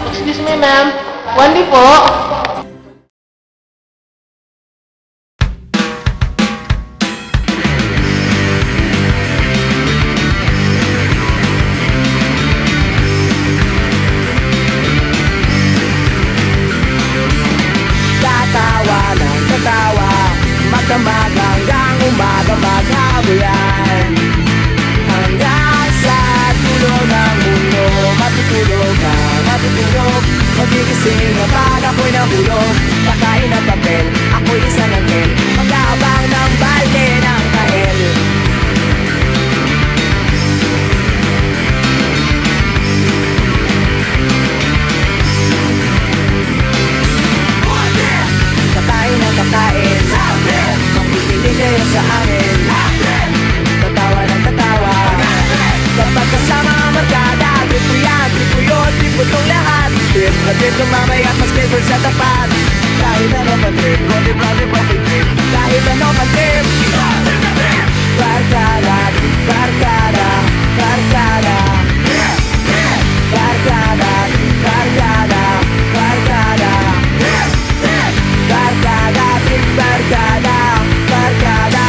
Excuse me, ma'am. Wendy po. Tatawa ng tatawa, magdamag hanggang umaga maghabulan. Hanggang sa dulo ng mundo, matutulog ka, matutulog. Magigising na pag ako'y nahulog. Kakain ng papel, ako'y isang anghel, mag-aabang ng balde ng kahel. Kakain ng kakain, makikinig kayo sa amin. Tatawa ng tatawa, kapag kasama ang markada. Trip ko yan, trip ko yun, trip ko itong lahat. Trip na trip ng mamay at mas flavor sa tapat. Kahit ano pa trip, konti brother pa trip. Kahit ano pa trip, barkada, barkada, barkada, barkada, barkada, barkada, barkada, trip barkada, barkada,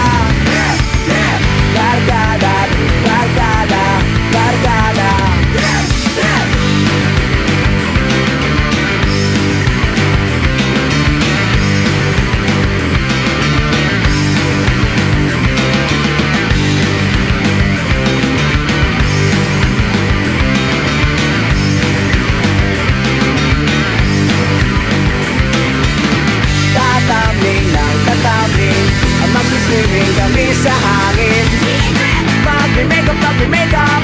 barkada, barkada, barkada. Tatamling lang, tatamling, ang magsiswimming kami sa hangin. Magme-makeup, magme-makeup,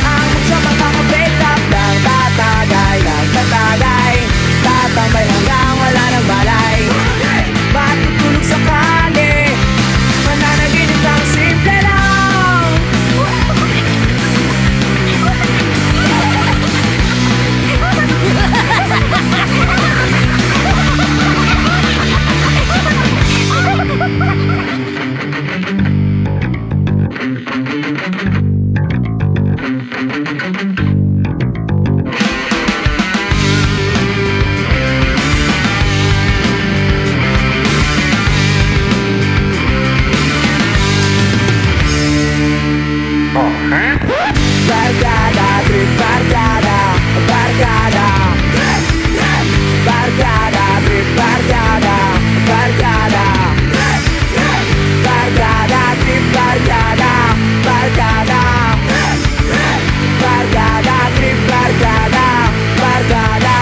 ang magsama makapake up lang. Tatagay lang, tatagay, tatambay hanggang wala ng balay. Matutulog sa kali, mananaginip lang, simple lang. Barkada, trip barkada, barkada, barkada, trip barkada, barkada, barkada, trip barkada, barkada, barkada, trip barkada, barkada,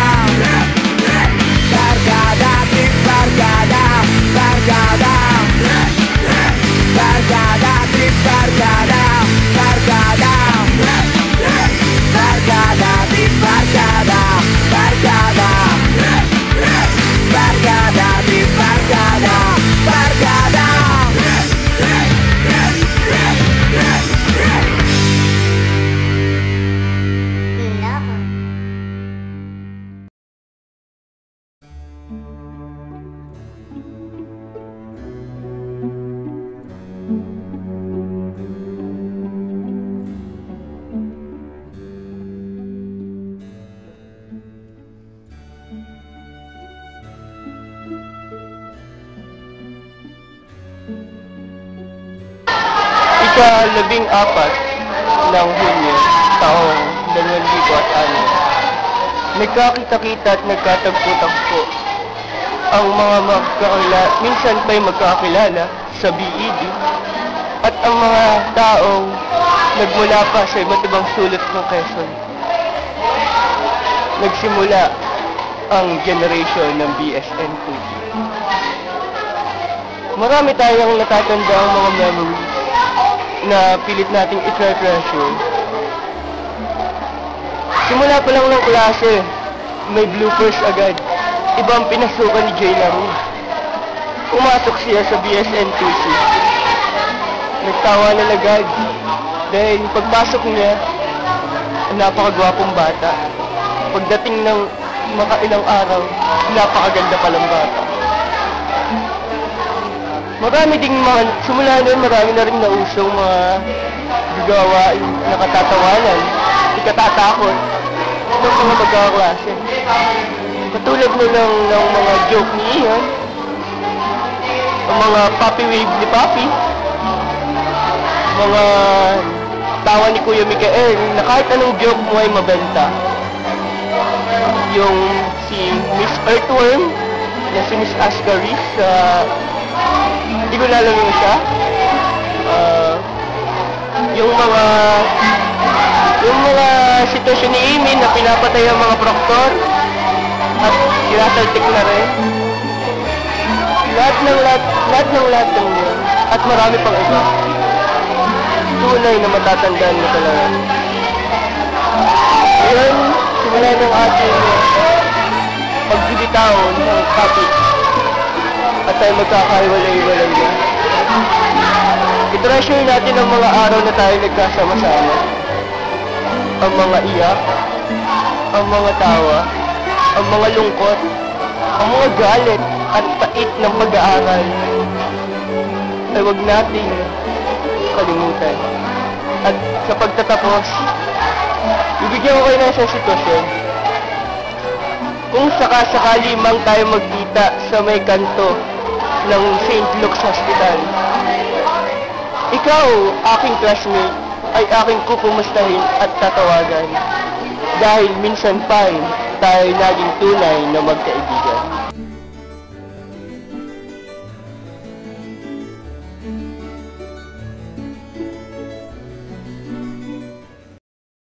barkada, trip barkada, barkada, barkada, trip barkada, barkada. Barkada, trip barkada, barkada, barkada, trip barkada, barkada. Ika-14 ng Hunyo, taong 2006, nagkakita-kita at nagkatagpo-tagpo ang mga minsan pa'y magkakilala sa BED, at ang mga taong nagmula pa sa iba't ibang sulot ng Quezon. Nagsimula ang generation ng BSN 2. Marami tayong natatanda ang mga memories na pilit nating i-treasure. Simula pa lang ng klase, may bloopers agad. Ibang pinasukan ni Jay Laro. Pumasok siya sa BSN 2C. Nagtawa na agad dahil pagpasok niya, napakagwapong bata. Pagdating ng makailang araw, napakaganda palang bata. Marami ding mga, simula noon marami na rin nausong mga gawain, nakatatawanan, ikatatakot ng mga magkaklase. Katulad mo ng mga joke ni Ian, ang mga puppy wave ni Papi, mga tawa ni Kuya Mikael na kahit anong joke mo ay mabenta. Yung si Miss Earthworm na si Miss Ascaris, hindi ko lalagyan siya. Yung mga sitwasyon ni Amy na pinapatay ang mga proktor at sinasaltik na rin. Lahat ng yun. At marami pang iba. Tunay na matatandaan mo talaga. Ngayon, simula ng ating pagbibitaw ng topic at tayo magkakaiwalay-walay na. I-treasure natin ang mga araw na tayo nagkasama-sama. Ang mga iyak, ang mga tawa, ang mga lungkot, ang mga galit at pait ng pag-aaral ay huwag nating kalimutan. At sa pagtatapos, bibigyan ko kayo ng isang sitwasyon. Kung sakasakali mang tayo magkita sa may kanto ng St. Luke's Hospital, ikaw, aking classmate, ay aking kukumustahin at tatawagan. Dahil minsan pa tayo naging tunay na magkaibigan.